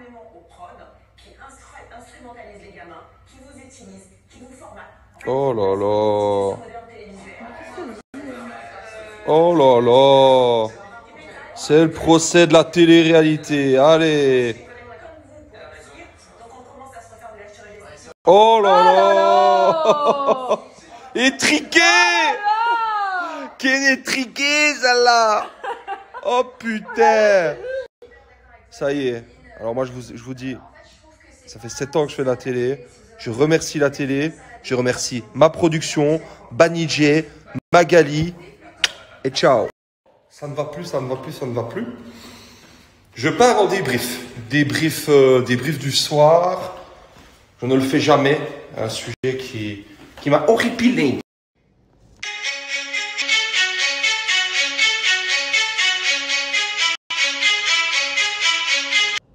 énormément aux prods qui instrumentalisent les gamins, qui vous utilisent, qui vous formatent. Oh là là. Oh là là. C'est le procès de la télé-réalité. Allez. Oh là là. Étriqué. Quelle étriquée celle-là. Oh putain. Ça y est. Alors moi je vous dis, ça fait 7 ans que je fais de la télé. Je remercie la télé. Je remercie ma production, Banijé, Magali. Et ciao. Ça ne va plus, ça ne va plus, ça ne va plus. Je pars en débrief. Débrief du soir. Je ne le fais jamais. Un sujet qui m'a horripilé.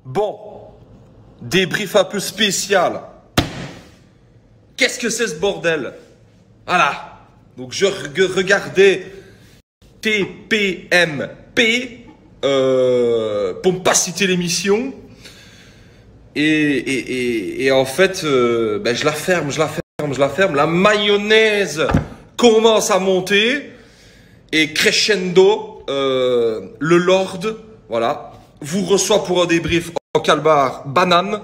Bon. Débrief un peu spécial. Qu'est-ce que c'est ce bordel? Voilà. Donc je regardais TPMP pour ne pas citer l'émission. Et en fait, ben je la ferme. La mayonnaise commence à monter. Et crescendo, le Lord, voilà, vous reçoit pour un débrief en calbar banane.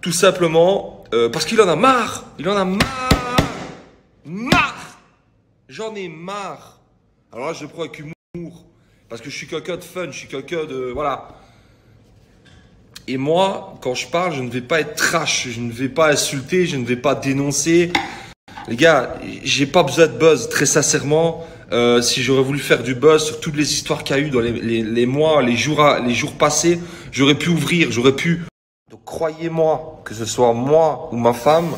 Tout simplement parce qu'il en a marre. J'en ai marre. Alors là, je le prends avec humour. Parce que je suis quelqu'un de fun, je suis quelqu'un de... Voilà. Et moi, quand je parle, je ne vais pas être trash. Je ne vais pas insulter, je ne vais pas dénoncer. Les gars, j'ai pas besoin de buzz, très sincèrement. Si j'aurais voulu faire du buzz sur toutes les histoires qu'il y a eu dans les mois, les jours passés, j'aurais pu ouvrir, j'aurais pu... Donc croyez-moi, que ce soit moi ou ma femme,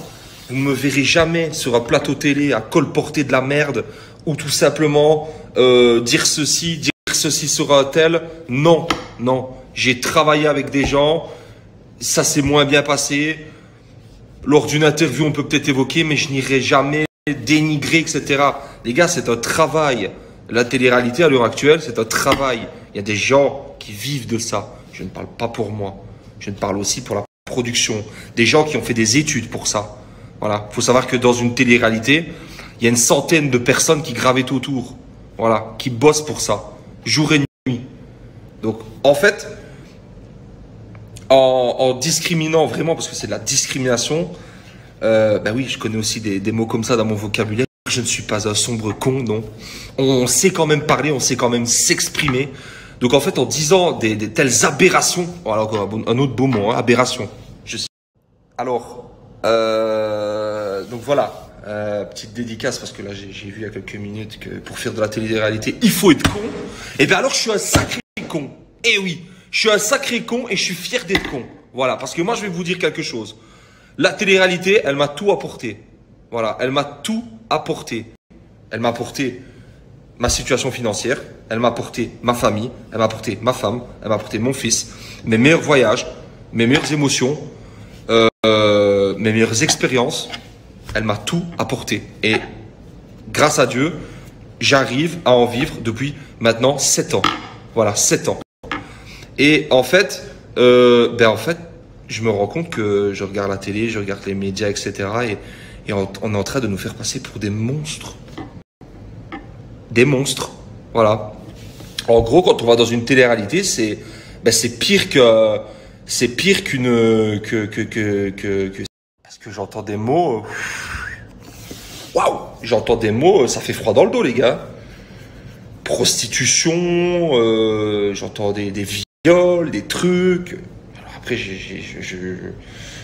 vous ne me verrez jamais sur un plateau télé à colporter de la merde ou tout simplement dire ceci sera un tel. Non, non. J'ai travaillé avec des gens, ça s'est moins bien passé. Lors d'une interview, on peut peut-être évoquer, mais je n'irai jamais dénigrer, etc. Les gars, c'est un travail. La télé-réalité à l'heure actuelle, c'est un travail. Il y a des gens qui vivent de ça. Je ne parle pas pour moi. Je ne parle aussi pour la production. Des gens qui ont fait des études pour ça. Voilà. Il faut savoir que dans une télé-réalité, il y a une centaine de personnes qui gravitent autour. Voilà. Qui bossent pour ça. Jour et nuit. Donc, en fait, en discriminant vraiment, parce que c'est de la discrimination, ben oui, je connais aussi des mots comme ça dans mon vocabulaire. Je ne suis pas un sombre con, non. On sait quand même parler, on sait quand même s'exprimer. Donc en fait, en disant des telles aberrations, voilà encore un autre beau mot, hein, aberration. Alors, donc voilà, petite dédicace parce que là j'ai vu il y a quelques minutes que pour faire de la télé-réalité, il faut être con. Et bien alors je suis un sacré con. Eh oui, je suis un sacré con et je suis fier d'être con. Voilà, parce que moi je vais vous dire quelque chose. La télé-réalité, elle m'a tout apporté. Voilà, elle m'a tout apporté. Elle m'a apporté ma situation financière, elle m'a apporté ma famille, elle m'a apporté ma femme, elle m'a apporté mon fils, mes meilleurs voyages, mes meilleures émotions, mes meilleures expériences. Elle m'a tout apporté. Et grâce à Dieu, j'arrive à en vivre depuis maintenant 7 ans. Voilà, 7 ans. Et en fait, je me rends compte que je regarde la télé, je regarde les médias, etc. Et on est en train de nous faire passer pour des monstres. Des monstres, voilà. En gros, quand on va dans une télé-réalité, c'est pire qu'une parce que j'entends des mots. Waouh, j'entends des mots, ça fait froid dans le dos, les gars. Prostitution, j'entends des viols, des trucs. Alors après,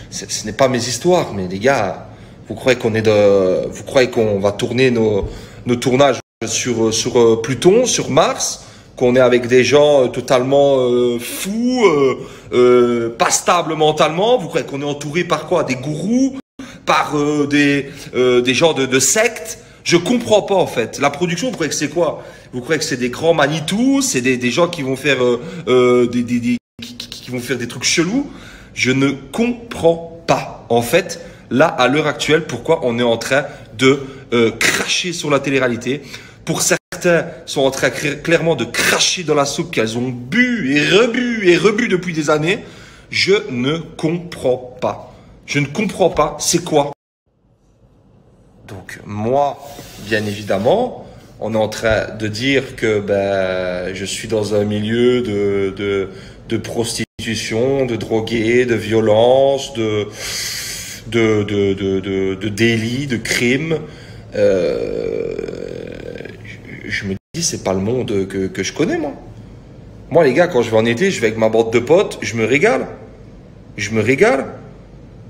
ce n'est pas mes histoires, mais les gars, vous croyez qu'on va tourner nos tournages sur Pluton, sur Mars, qu'on est avec des gens totalement fous, pas stables mentalement. Vous croyez qu'on est entouré par quoi? Des gourous, par des gens de sectes? Je comprends pas en fait. La production, vous croyez que c'est quoi? Vous croyez que c'est des grands Manitou? C'est des gens qui vont faire qui vont faire des trucs chelous? Je ne comprends pas en fait. Là, à l'heure actuelle, pourquoi on est en train de cracher sur la télé-réalité? Pour certains, sont en train clairement de cracher dans la soupe qu'elles ont bu et rebu depuis des années. Je ne comprends pas. Je ne comprends pas, c'est quoi? Donc moi, bien évidemment, on est en train de dire que je suis dans un milieu de prostitution, de drogués, de violence, de délits, de crimes. Je me dis, c'est pas le monde que je connais, moi. Moi, les gars, quand je vais en été, je vais avec ma bande de potes, je me régale. Je me régale.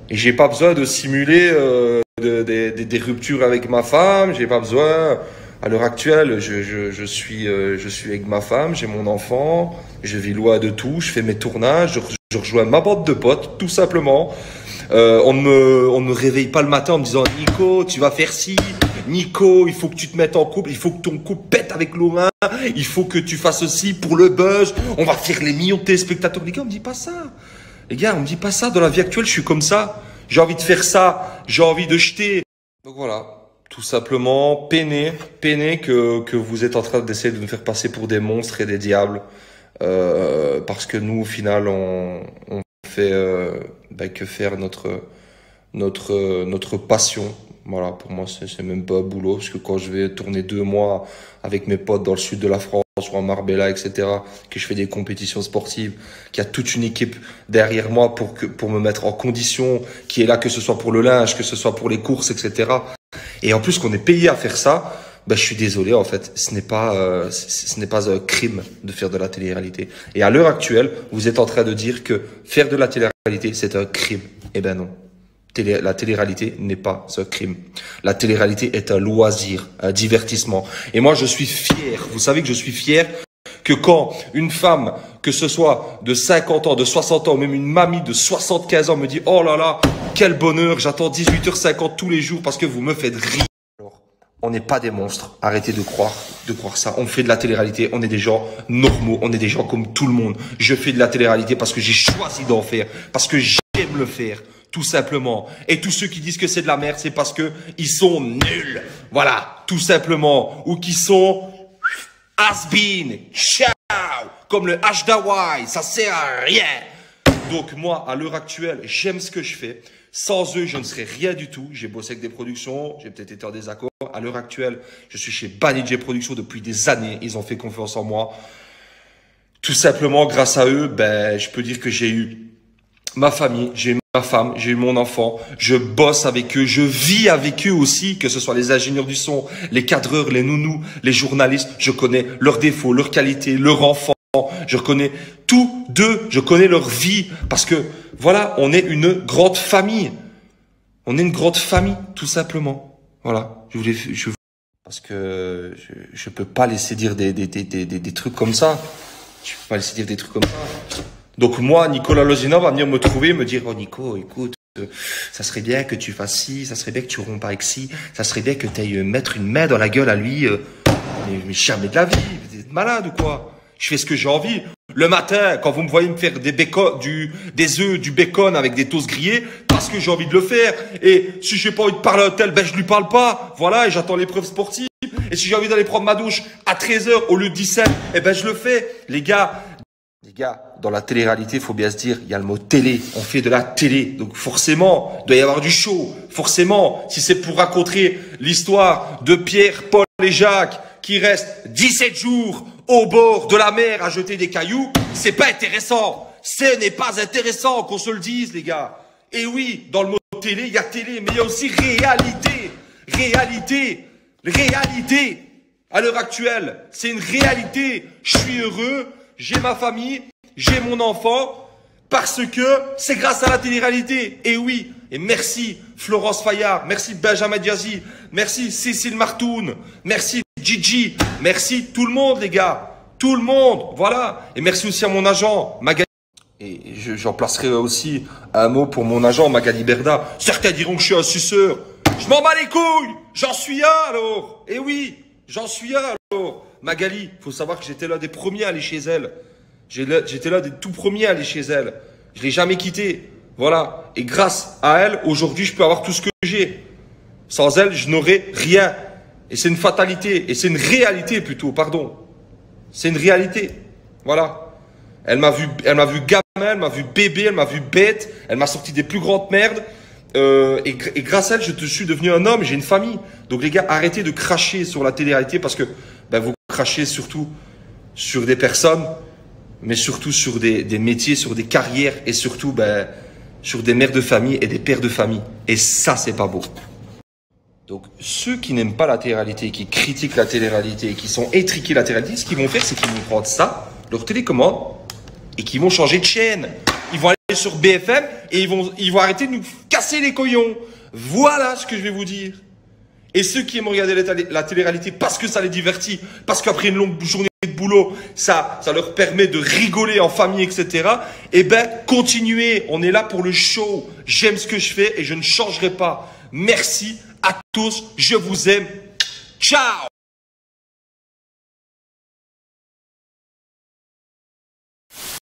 Et j'ai pas besoin de simuler des ruptures avec ma femme. J'ai pas besoin. À l'heure actuelle, je suis avec ma femme, j'ai mon enfant, je vis loin de tout, je fais mes tournages, je rejoins ma bande de potes, tout simplement. On ne me réveille pas le matin en me disant « Nico, tu vas faire ci. Nico, il faut que tu te mettes en couple. Il faut que ton couple pète avec Laurent. Il faut que tu fasses ceci pour le buzz. On va faire les millions de téléspectateurs. » Les gars, on me dit pas ça. Les gars, on me dit pas ça. Dans la vie actuelle, je suis comme ça. J'ai envie de faire ça. J'ai envie de jeter. Donc voilà. Tout simplement, peinez que vous êtes en train d'essayer de nous faire passer pour des monstres et des diables. Parce que nous, au final, on fait que faire notre passion. Voilà, pour moi, c'est même pas un boulot, parce que quand je vais tourner 2 mois avec mes potes dans le sud de la France, ou en Marbella, etc., que je fais des compétitions sportives, qu'il y a toute une équipe derrière moi pour me mettre en condition, qui est là, que ce soit pour le linge, que ce soit pour les courses, etc. Et en plus qu'on est payé à faire ça, je suis désolé, en fait, ce n'est pas un crime de faire de la télé-réalité. Et à l'heure actuelle, vous êtes en train de dire que faire de la télé-réalité, c'est un crime. Eh ben non. La télé-réalité n'est pas un crime. La télé-réalité est un loisir, un divertissement. Et moi, je suis fier. Vous savez que je suis fier que quand une femme, que ce soit de 50 ans, de 60 ans, ou même une mamie de 75 ans me dit « Oh là là, quel bonheur, j'attends 18h50 tous les jours parce que vous me faites rire. » Alors, on n'est pas des monstres. Arrêtez de croire ça. On fait de la télé-réalité. On est des gens normaux. On est des gens comme tout le monde. Je fais de la télé-réalité parce que j'ai choisi d'en faire. Parce que j'aime le faire. Tout simplement. Et tous ceux qui disent que c'est de la merde, c'est parce que ils sont nuls. Voilà. Tout simplement. Ou qui sont has-been. Ciao. Comme le H d'Hawaï. Ça sert à rien. Donc moi, à l'heure actuelle, j'aime ce que je fais. Sans eux, je ne serais rien du tout. J'ai bossé avec des productions. J'ai peut-être été en désaccord. À l'heure actuelle, je suis chez Banijay Productions depuis des années. Ils ont fait confiance en moi. Tout simplement, grâce à eux, je peux dire que j'ai eu ma famille, j'ai eu ma femme, j'ai eu mon enfant, je bosse avec eux, je vis avec eux aussi, que ce soit les ingénieurs du son, les cadreurs, les nounous, les journalistes, je connais leurs défauts, leurs qualités, leurs enfants, je connais tout d'eux, je connais leur vie, parce que voilà, on est une grande famille. On est une grande famille, tout simplement. Voilà, parce que je peux pas laisser dire des trucs comme ça. Je peux pas laisser dire des trucs comme ça. Donc moi, Nicolas Lozina va venir me trouver, me dire « Oh Nico, écoute, ça serait bien que tu fasses ci, ça serait bien que tu rompes avec ci, ça serait bien que tu ailles mettre une main dans la gueule à lui. Mais jamais de la vie, vous êtes malade ou quoi? Je fais ce que j'ai envie. Le matin, quand vous me voyez me faire des œufs, du bacon avec des toasts grillés, parce que j'ai envie de le faire. Et si j'ai pas envie de parler à un tel, je lui parle pas. Voilà, et j'attends l'épreuve sportive. Et si j'ai envie d'aller prendre ma douche à 13h au lieu de 17, je le fais. Les gars, dans la télé-réalité, il faut bien se dire, il y a le mot télé. On fait de la télé. Donc forcément, il doit y avoir du show. Forcément, si c'est pour raconter l'histoire de Pierre, Paul et Jacques qui restent 17 jours au bord de la mer à jeter des cailloux, c'est pas intéressant. Ce n'est pas intéressant qu'on se le dise, les gars. Et oui, dans le mot télé, il y a télé, mais il y a aussi réalité. Réalité. À l'heure actuelle, c'est une réalité. Je suis heureux. J'ai ma famille, j'ai mon enfant, parce que c'est grâce à la télé-réalité. Et oui, et merci Florence Fayard, merci Benjamin Diazy, merci Cécile Martoun, merci Gigi, merci tout le monde les gars, tout le monde, voilà. Et merci aussi à mon agent, Magali. Et j'en placerai aussi un mot pour mon agent, Magali Berda. Certains diront que je suis un suceur. Je m'en bats les couilles, j'en suis un alors. Et oui, j'en suis un alors. Magali, faut savoir que j'étais l'un des premiers à aller chez elle. J'étais l'un des tout premiers à aller chez elle. Je l'ai jamais quittée. Voilà. Et grâce à elle, aujourd'hui, je peux avoir tout ce que j'ai. Sans elle, je n'aurais rien. Et c'est une fatalité. Et c'est une réalité plutôt, pardon. C'est une réalité. Voilà. Elle m'a vu gamin elle m'a vu bébé, elle m'a vu bête, elle m'a sorti des plus grandes merdes. Et grâce à elle, je suis devenu un homme, j'ai une famille. Donc les gars, arrêtez de cracher sur la télé-réalité parce que ben, vous crachez surtout sur des personnes, mais surtout sur des métiers, sur des carrières et surtout ben, sur des mères de famille et des pères de famille. Et ça, c'est pas beau. Donc ceux qui n'aiment pas la télé-réalité, qui critiquent la télé-réalité, qui sont étriqués la télé-réalité, ce qu'ils vont faire, c'est qu'ils vont prendre ça, leur télécommande, et qu'ils vont changer de chaîne. Ils vont aller sur BFM et ils vont arrêter de nous casser les couillons. Voilà ce que je vais vous dire. Et ceux qui aiment regarder la télé-réalité parce que ça les divertit, parce qu'après une longue journée de boulot, ça leur permet de rigoler en famille, etc. Eh ben, continuez. On est là pour le show. J'aime ce que je fais et je ne changerai pas. Merci à tous. Je vous aime. Ciao!